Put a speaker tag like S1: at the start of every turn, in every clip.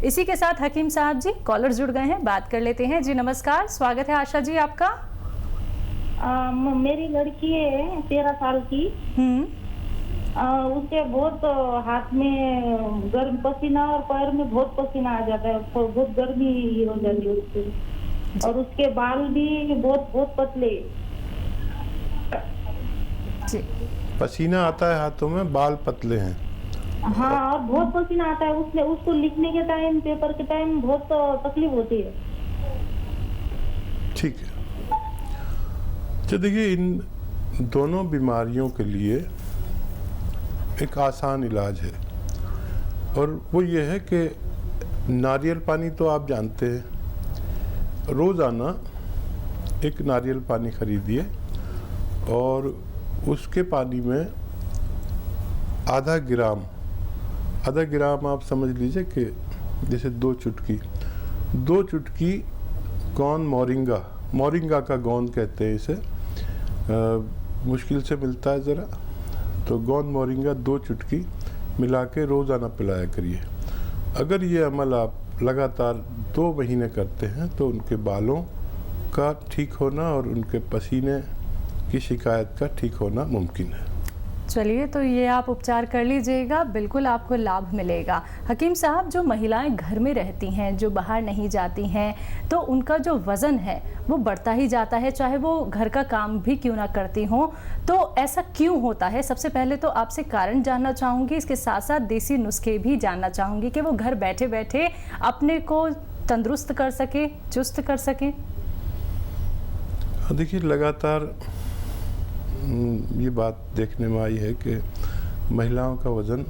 S1: इसी के साथ हकीम साहब जी कॉलर जुड़ गए हैं, बात कर लेते हैं। जी नमस्कार, स्वागत है आशा जी आपका।
S2: मेरी लड़की है 13 साल की। उसके बहुत हाथ में गर्म पसीना और पैर में बहुत पसीना आ जाता है, बहुत गर्मी हो जाती है उससे, और उसके बाल भी बहुत बहुत पतले।
S1: जी।
S3: पसीना आता है हाथों में, बाल पतले हैं।
S2: हाँ, और बहुत पसीना आता है। उसको लिखने के टाइम, पेपर के टाइम बहुत तकलीफ होती है।
S3: ठीक है, तो देखिए इन दोनों बीमारियों के लिए एक आसान इलाज है, और वो ये है कि नारियल पानी तो आप जानते हैं, रोज़ाना एक नारियल पानी खरीदिए और उसके पानी में आधा ग्राम आप समझ लीजिए कि जैसे 2 चुटकी गौन मोरिंगा का गोंद कहते हैं इसे, मुश्किल से मिलता है ज़रा, तो गोंद मोरिंगा 2 चुटकी मिला के रोज़ाना पिलाया करिए। अगर ये अमल आप लगातार 2 महीने करते हैं तो उनके बालों का ठीक होना और उनके पसीने की शिकायत का ठीक होना मुमकिन है।
S1: चलिए, तो ये आप उपचार कर लीजिएगा, बिल्कुल आपको लाभ मिलेगा। हकीम साहब, जो महिलाएं घर में रहती हैं, जो बाहर नहीं जाती हैं, तो उनका जो वज़न है वो बढ़ता ही जाता है, चाहे वो घर का काम भी क्यों ना करती हों। तो ऐसा क्यों होता है? सबसे पहले तो आपसे कारण जानना चाहूँगी, इसके साथ साथ देसी नुस्खे भी जानना चाहूँगी कि वो घर बैठे बैठे अपने को तंदुरुस्त कर सके, चुस्त कर सके।
S3: देखिए, लगातार ये बात देखने में आई है कि महिलाओं का वज़न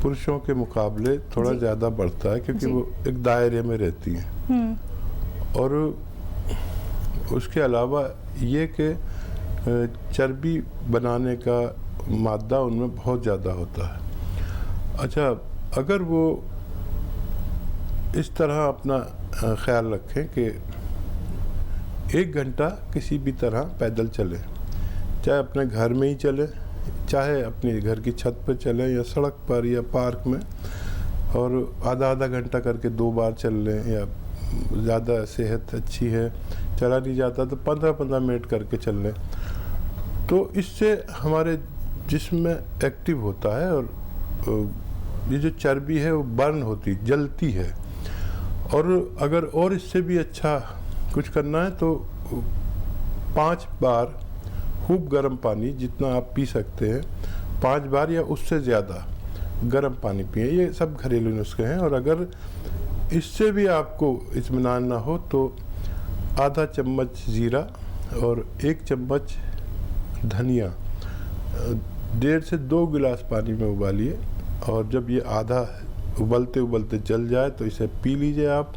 S3: पुरुषों के मुकाबले थोड़ा ज़्यादा बढ़ता है, क्योंकि वो एक दायरे में रहती हैं। और उसके अलावा ये कि चर्बी बनाने का मादा उनमें बहुत ज़्यादा होता है। अच्छा, अगर वो इस तरह अपना ख्याल रखें कि 1 घंटा किसी भी तरह पैदल चलें, चाहे अपने घर में ही चले, चाहे अपने घर की छत पर चलें या सड़क पर या पार्क में, और आधा घंटा करके 2 बार चल लें, या ज़्यादा सेहत अच्छी है, चला नहीं जाता तो 15-15 मिनट करके चल लें, तो इससे हमारे जिस्म में एक्टिव होता है और ये जो चर्बी है वो बर्न होती, जलती है। और अगर और इससे भी अच्छा कुछ करना है तो 5 बार खूब गर्म पानी, जितना आप पी सकते हैं, 5 बार या उससे ज़्यादा गर्म पानी पिए। ये सब घरेलू नुस्खे हैं। और अगर इससे भी आपको इत्मीनान ना हो तो आधा चम्मच ज़ीरा और 1 चम्मच धनिया 1.5 से 2 गिलास पानी में उबालिए, और जब ये आधा उबलते उबलते जल जाए तो इसे पी लीजिए आप।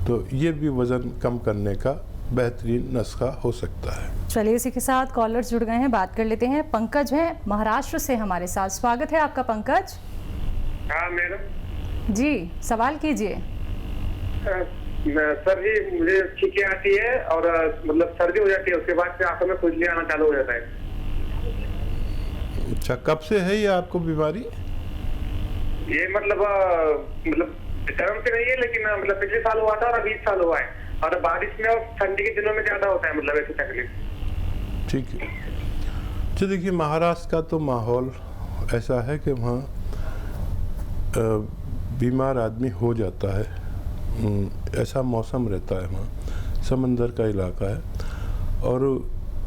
S3: तो ये भी वज़न कम करने का बेहतरीन नुस्खा हो सकता है।
S1: चलिए, इसी के साथ कॉलर्स जुड़ गए हैं, बात कर लेते हैं। पंकज है महाराष्ट्र से हमारे साथ, स्वागत है आपका पंकज।
S4: हाँ मैडम
S1: जी, सवाल कीजिए।
S4: सर जी, मुझे छींकें आती है और मतलब सर्दी हो जाती है, उसके बाद से आंखों में खुजली आना चालू हो जाता है।
S3: अच्छा, कब से है ये आपको बीमारी?
S4: ये मतलब गर्म से नहीं है, लेकिन मतलब पिछले साल हुआ था और अभी 20 साल हुआ है, और बारिश में और ठंडी के दिनों में ज्यादा होता है, मतलब ऐसी तकलीफ।
S3: ठीक है, तो देखिए महाराष्ट्र का तो माहौल ऐसा है कि वहाँ बीमार आदमी हो जाता है, ऐसा मौसम रहता है, वहाँ समंदर का इलाका है, और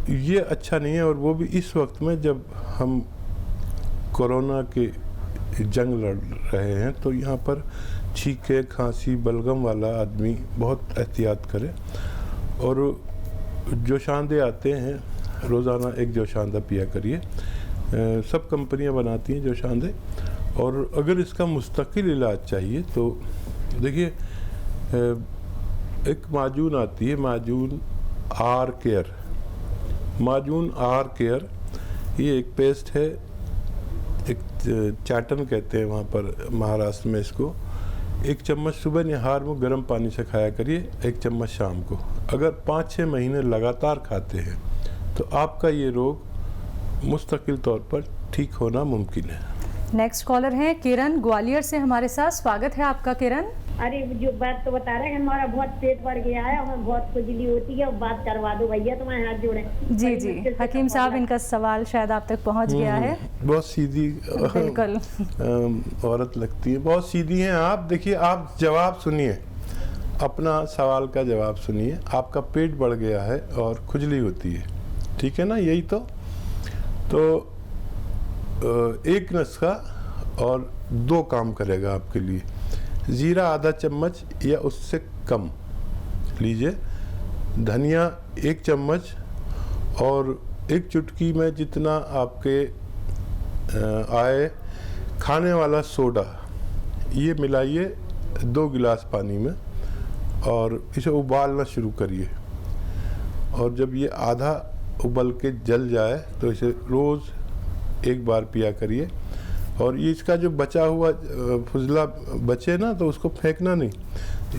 S3: ये अच्छा नहीं है। और वो भी इस वक्त में जब हम कोरोना के जंग लड़ रहे हैं, तो यहाँ पर छींके, खांसी, बलगम वाला आदमी बहुत एहतियात करे। और जोशांदे आते हैं, रोज़ाना 1 जोशांदा पिया करिए। सब कंपनियां बनाती हैं जोशांदे। और अगर इसका मुस्तकिल इलाज चाहिए तो देखिए, एक माजून आती है, माजून आर केयर, ये एक पेस्ट है, एक चाटन कहते हैं वहाँ पर महाराष्ट्र में इसको। 1 चम्मच सुबह निहार में गर्म पानी से खाया करिए, 1 चम्मच शाम को। अगर 5-6 महीने लगातार खाते हैं तो आपका ये रोग मुस्तकिल तौर पर ठीक होना मुमकिन है।
S1: नेक्स्ट कॉलर हैं किरण, ग्वालियर से हमारे साथ, स्वागत है आपका किरण।
S5: अरे जो बात तो बता रहे हैं, हमारा बहुत पेट बढ़ गया है, हमें बहुत खुजली होती है, बात करवा दो भैया, तुम्हारे हाथ जोड़े।
S1: जी जी हकीम साहब, इनका सवाल शायद आप तक पहुंच गया है।
S3: बहुत सीधी
S1: बिल्कुल
S3: औरत लगती है, बहुत सीधी हैं आप। देखिए, आप जवाब सुनिए, अपना सवाल का जवाब सुनिए। आपका पेट बढ़ गया है और खुजली होती है, ठीक है ना? यही तो एक नुस्खा और 2 काम करेगा आपके लिए। जीरा आधा चम्मच या उससे कम लीजिए, धनिया 1 चम्मच और 1 चुटकी में जितना आपके आए खाने वाला सोडा, ये मिलाइए 2 गिलास पानी में और इसे उबालना शुरू करिए। और जब ये आधा उबल के जल जाए तो इसे रोज़ 1 बार पिया करिए। और ये इसका जो बचा हुआ फुजला बचे ना, तो उसको फेंकना नहीं,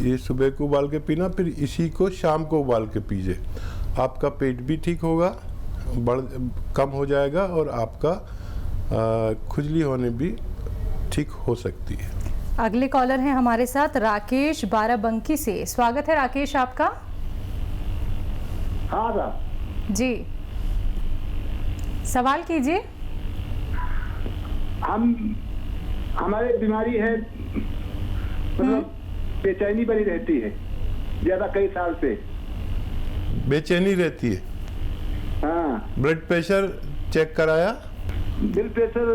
S3: ये सुबह को उबाल के पीना, फिर इसी को शाम को उबाल के पीजिए। आपका पेट भी ठीक होगा, कम हो जाएगा और आपका खुजली होने भी ठीक हो सकती है।
S1: अगले कॉलर हैं हमारे साथ राकेश बाराबंकी से। स्वागत है राकेश आपका।
S6: हाँ साहब
S1: जी, सवाल कीजिए।
S6: हमारे बीमारी है, मतलब बेचैनी बनी रहती है ज्यादा, कई साल से
S3: बेचैनी रहती है।
S6: हाँ।
S3: ब्लड प्रेशर चेक कराया?
S6: ब्लड प्रेशर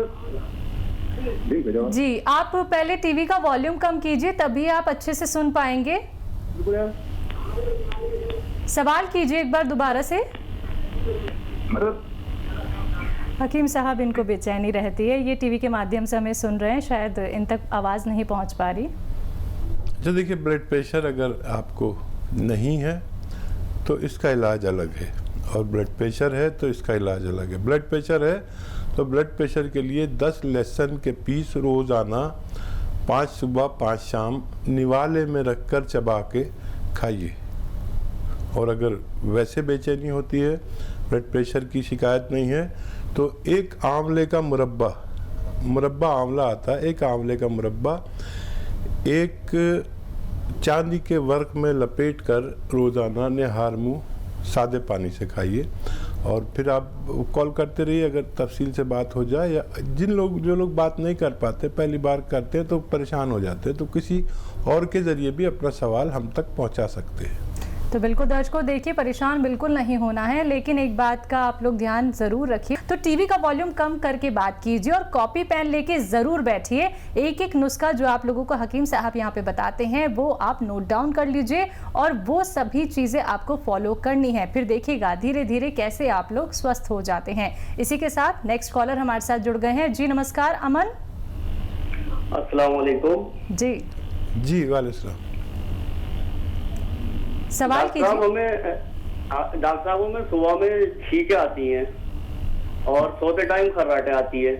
S1: जी, आप पहले टीवी का वॉल्यूम कम कीजिए, तभी आप अच्छे से सुन पाएंगे। सवाल कीजिए एक बार दोबारा से।
S6: मतलब
S1: हकीम साहब, इनको बेचैनी रहती है, ये टीवी के माध्यम से हमें सुन रहे हैं, शायद इन तक आवाज़ नहीं पहुंच पा रही।
S3: अच्छा, देखिए, ब्लड प्रेशर अगर आपको नहीं है तो इसका इलाज अलग है, और ब्लड प्रेशर है तो इसका इलाज अलग है। ब्लड प्रेशर है तो ब्लड प्रेशर के लिए 10 लहसुन के पीस रोज़ाना 5 सुबह 5 शाम निवाले में रखकर चबा के खाइए। और अगर वैसे बेचैनी होती है, ब्लड प्रेशर की शिकायत नहीं है, तो 1 आंवले का मुरब्बा आंवला आता है, 1 आंवले का मुरब्बा 1 चांदी के वर्क में लपेट कर रोज़ाना निहार मुँह सादे पानी से खाइए। और फिर आप कॉल करते रहिए, अगर तफसील से बात हो जाए, या जो लोग बात नहीं कर पाते, पहली बार करते हैं तो परेशान हो जाते हैं, तो किसी और के ज़रिए भी अपना सवाल हम तक पहुंचा सकते हैं।
S1: तो बिल्कुल दर्शकों, देखिए, परेशान बिल्कुल नहीं होना है, लेकिन एक बात का आप लोग ध्यान जरूर रखिए। तो टीवी का वॉल्यूम कम करके बात कीजिए और कॉपी पेन लेके जरूर बैठिए। एक नुस्खा जो आप लोगों को हकीम साहब यहाँ पे बताते हैं, वो आप नोट डाउन कर लीजिए और वो सभी चीजें आपको फॉलो करनी है। फिर देखिएगा धीरे धीरे कैसे आप लोग स्वस्थ हो जाते हैं। इसी के साथ नेक्स्ट कॉलर हमारे साथ जुड़ गए हैं। जी नमस्कार, अमन।
S7: अस्सलाम वालेकुम।
S3: जी वालेकुम।
S1: सवाल कीजिए।
S7: डॉक्टर साहब, हमें सुबह में छींकें आती हैं और सोते टाइम खर्राटे आती है,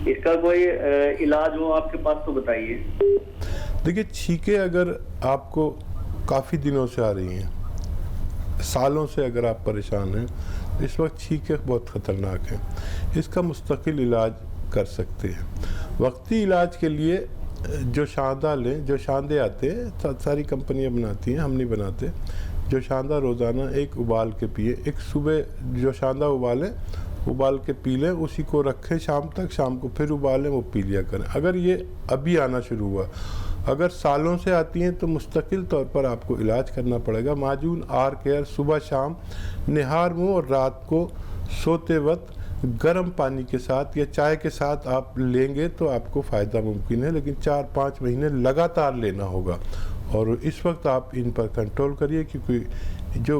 S7: इसका कोई इलाज हो आपके पास तो बताइए।
S3: देखिए, छींकें अगर आपको काफ़ी दिनों से आ रही हैं, सालों से अगर आप परेशान हैं, इस वक्त छींकें बहुत ख़तरनाक हैं। इसका मुस्तकिल इलाज कर सकते हैं। वक्ती इलाज के लिए जो शांदा लें, जो शांदे आते हैं, सारी कंपनियां बनाती हैं, हम नहीं बनाते। जो शांदा रोज़ाना 1 उबाल के पिए, एक सुबह जो शांदा उबाल के पी लें, उसी को रखें शाम तक, शाम को फिर उबालें, वो पी लिया करें। अगर ये अभी आना शुरू हुआ, अगर सालों से आती हैं, तो मुस्तकिल तौर पर आपको इलाज करना पड़ेगा। माजून आर केयर सुबह शाम निहार मुँह, और रात को सोते वक्त गर्म पानी के साथ या चाय के साथ आप लेंगे तो आपको फ़ायदा मुमकिन है, लेकिन 4-5 महीने लगातार लेना होगा। और इस वक्त आप इन पर कंट्रोल करिए, क्योंकि जो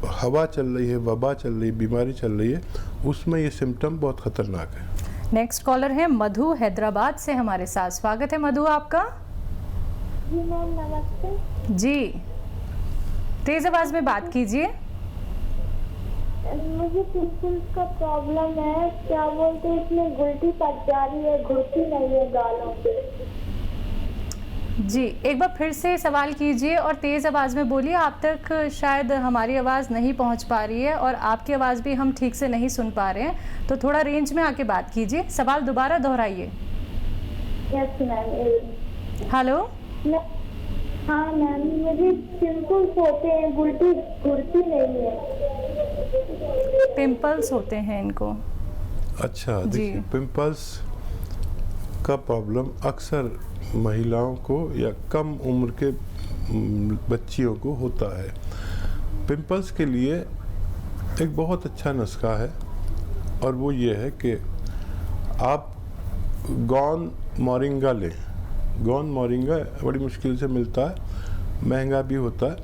S3: हवा चल रही है, वबा चल रही है, बीमारी चल रही है, उसमें ये सिम्टम बहुत ख़तरनाक है।
S1: नेक्स्ट कॉलर है मधु हैदराबाद से हमारे साथ। स्वागत है मधु आपका।
S8: जी मैम, नमस्ते।
S1: जी, तेज आवाज में बात कीजिए।
S8: मुझे पिंपल्स का प्रॉब्लम है, क्या बोलते हैं, इसमें गुलटी पड़ जा रही है, घुलती नहीं है गालों पे।
S1: जी, एक बार फिर से सवाल कीजिए और तेज आवाज में बोलिए। आप तक शायद हमारी आवाज़ नहीं पहुंच पा रही है और आपकी आवाज़ भी हम ठीक से नहीं सुन पा रहे हैं, तो थोड़ा रेंज में आके बात कीजिए। सवाल दोबारा दोहराइए।
S8: Yes ma'am.
S1: हेलो।
S8: हाँ नानी, मुझे पिंपल्स होते हैं, गुल्टी घुरती नहीं है।
S1: पिंपल्स होते हैं इनको।
S3: अच्छा,
S1: जी।
S3: देखिए पिंपल्स का प्रॉब्लम अक्सर महिलाओं को या कम उम्र के बच्चियों को होता है। पिंपल्स के लिए एक बहुत अच्छा नुस्खा है और वो ये है कि आप गौन मोरिंगा लें। गौन मोरिंगा बड़ी मुश्किल से मिलता है, महंगा भी होता है,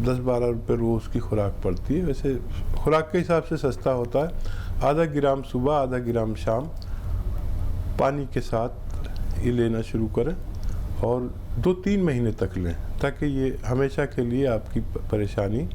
S3: 10-12 रुपये रोज़ की खुराक पड़ती है। वैसे खुराक के हिसाब से सस्ता होता है। आधा ग्राम सुबह, आधा ग्राम शाम पानी के साथ ये लेना शुरू करें और 2-3 महीने तक लें, ताकि ये हमेशा के लिए आपकी परेशानी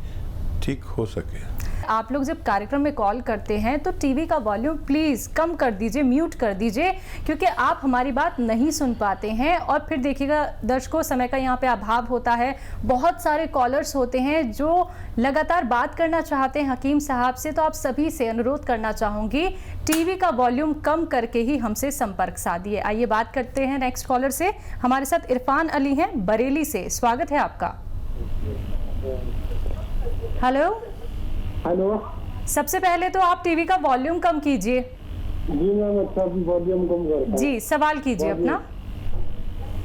S3: ठीक हो सके।
S1: आप लोग जब कार्यक्रम में कॉल करते हैं तो टीवी का वॉल्यूम प्लीज़ कम कर दीजिए, म्यूट कर दीजिए, क्योंकि आप हमारी बात नहीं सुन पाते हैं। और फिर देखिएगा दर्शकों, समय का यहाँ पे अभाव होता है, बहुत सारे कॉलर्स होते हैं जो लगातार बात करना चाहते हैं हकीम साहब से। तो आप सभी से अनुरोध करना चाहूँगी, टीवी का वॉल्यूम कम करके ही हमसे संपर्क साधिए। आइए बात करते हैं नेक्स्ट कॉलर से। हमारे साथ इरफान अली हैं बरेली से, स्वागत है आपका। हेलो।
S9: हेलो।
S1: सबसे पहले तो आप टीवी का वॉल्यूम कम कीजिए।
S9: जी मैम, अच्छा वॉल्यूम कम करता हूं।
S1: जी, सवाल कीजिए अपना।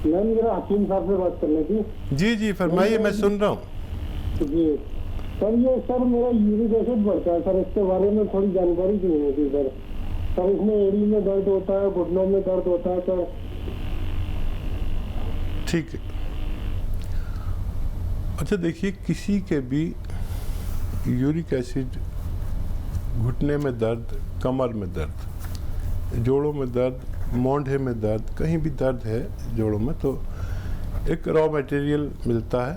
S9: मैम मेरा हकीम साहब से बात करनी थी।
S3: जी जी फरमाइए, मैं सुन रहा हूँ।
S9: जी सर, मेरा यूरिक एसिड बढ़ता है सर, इसके बारे में थोड़ी जानकारी चाहिए होती सर। सर इसमें एड़ी में दर्द होता है, घुटनों में दर्द होता है सर।
S3: ठीक है। अच्छा देखिए, किसी के भी यूरिक एसिड, घुटने में दर्द, कमर में दर्द, जोड़ों में दर्द, मोंढे में दर्द, कहीं भी दर्द है जोड़ों में, तो एक रॉ मटेरियल मिलता है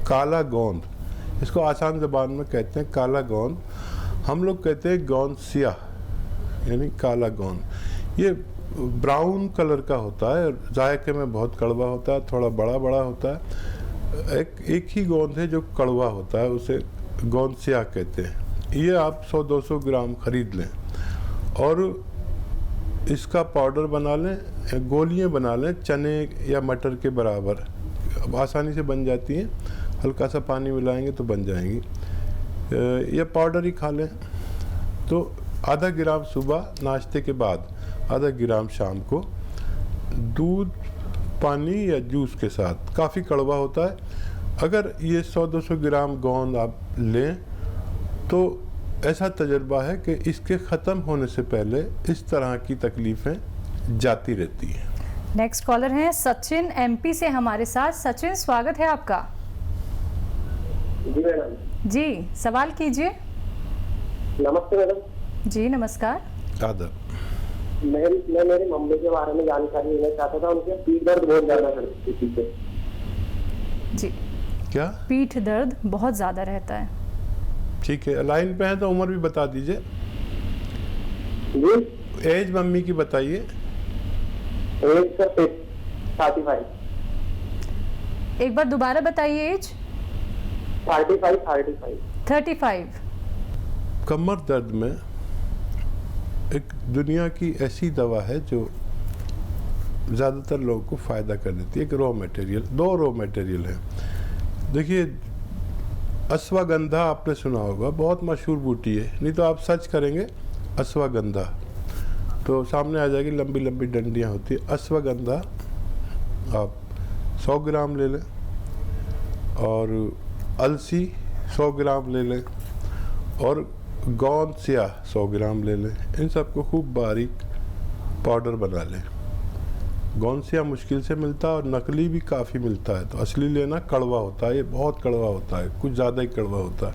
S3: काला गोंद। इसको आसान ज़बान में कहते हैं काला गोंद। हम लोग कहते हैं गोंद सियाह, यानी काला गोंद। ये ब्राउन कलर का होता है, जायके में बहुत कड़वा होता है, थोड़ा बड़ा बड़ा होता है। एक ही गोंद है जो कड़वा होता है, उसे गोंद सियाह कहते हैं। ये आप 100-200 ग्राम खरीद लें और इसका पाउडर बना लें, गोलियां बना लें चने या मटर के बराबर। अब आसानी से बन जाती हैं, हल्का सा पानी मिलाएंगे तो बन जाएंगी। या पाउडर ही खा लें। तो आधा ग्राम सुबह नाश्ते के बाद, आधा ग्राम शाम को, दूध, पानी या जूस के साथ। काफ़ी कड़वा होता है। अगर ये 100-200 ग्राम गोंद आप लें तो ऐसा तजर्बा है कि इसके ख़त्म होने से पहले इस तरह की तकलीफ़ें जाती रहती हैं।
S1: नेक्स्ट कॉलर हैं सचिन एमपी से हमारे साथ। सचिन, स्वागत है आपका।
S10: जी मैडम।
S1: जी, सवाल कीजिए।
S10: नमस्ते मैडम।
S1: जी नमस्कार।
S3: आदब।
S10: मैं मेरी मम्मी के बारे में जानकारी लेना चाहता था। उनके पीठ दर्द बहुत ज्यादा करती थी।
S1: जी।
S3: क्या?
S1: पीठ दर्द बहुत ज़्यादा रहता है।
S3: ठीक है, लाइन पे हैं तो उम्र भी बता दीजिए।
S10: जी।
S3: एज मम्मी की बताइए।
S10: एज का 35।
S1: एक बार दोबारा बताइए एज।
S10: 35।
S3: कमर दर्द में एक दुनिया की ऐसी दवा है जो ज़्यादातर लोगों को फ़ायदा कर देती है। एक रॉ मटेरियल, 2 रॉ मटेरियल है। देखिए, अश्वगंधा आपने सुना होगा, बहुत मशहूर बूटी है। नहीं तो आप सर्च करेंगे अश्वगंधा तो सामने आ जाएगी, लंबी लंबी डंडियाँ होती है। अश्वगंधा आप 100 ग्राम ले लें और अलसी 100 ग्राम ले लें और गोंद सियाह 100 ग्राम ले लें। इन सबको खूब बारीक पाउडर बना लें। गोंद सियाह मुश्किल से मिलता है और नकली भी काफ़ी मिलता है, तो असली लेना कड़वा होता है। ये बहुत कड़वा होता है, कुछ ज़्यादा ही कड़वा होता है।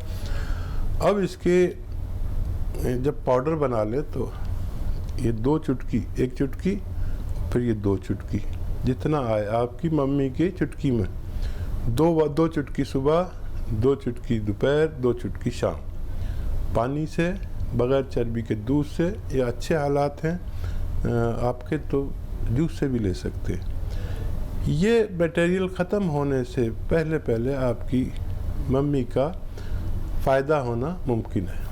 S3: अब इसके जब पाउडर बना लें तो ये 2 चुटकी, 1 चुटकी, फिर ये 2 चुटकी, जितना आए आपकी मम्मी की चुटकी में, 2 चुटकी सुबह, 2 चुटकी दोपहर, 2 चुटकी शाम, पानी से, बग़ैर चर्बी के दूध से, या अच्छे हालात हैं आपके तो जूस से भी ले सकते हैं। ये मटेरियल ख़त्म होने से पहले पहले आपकी मम्मी का फ़ायदा होना मुमकिन है।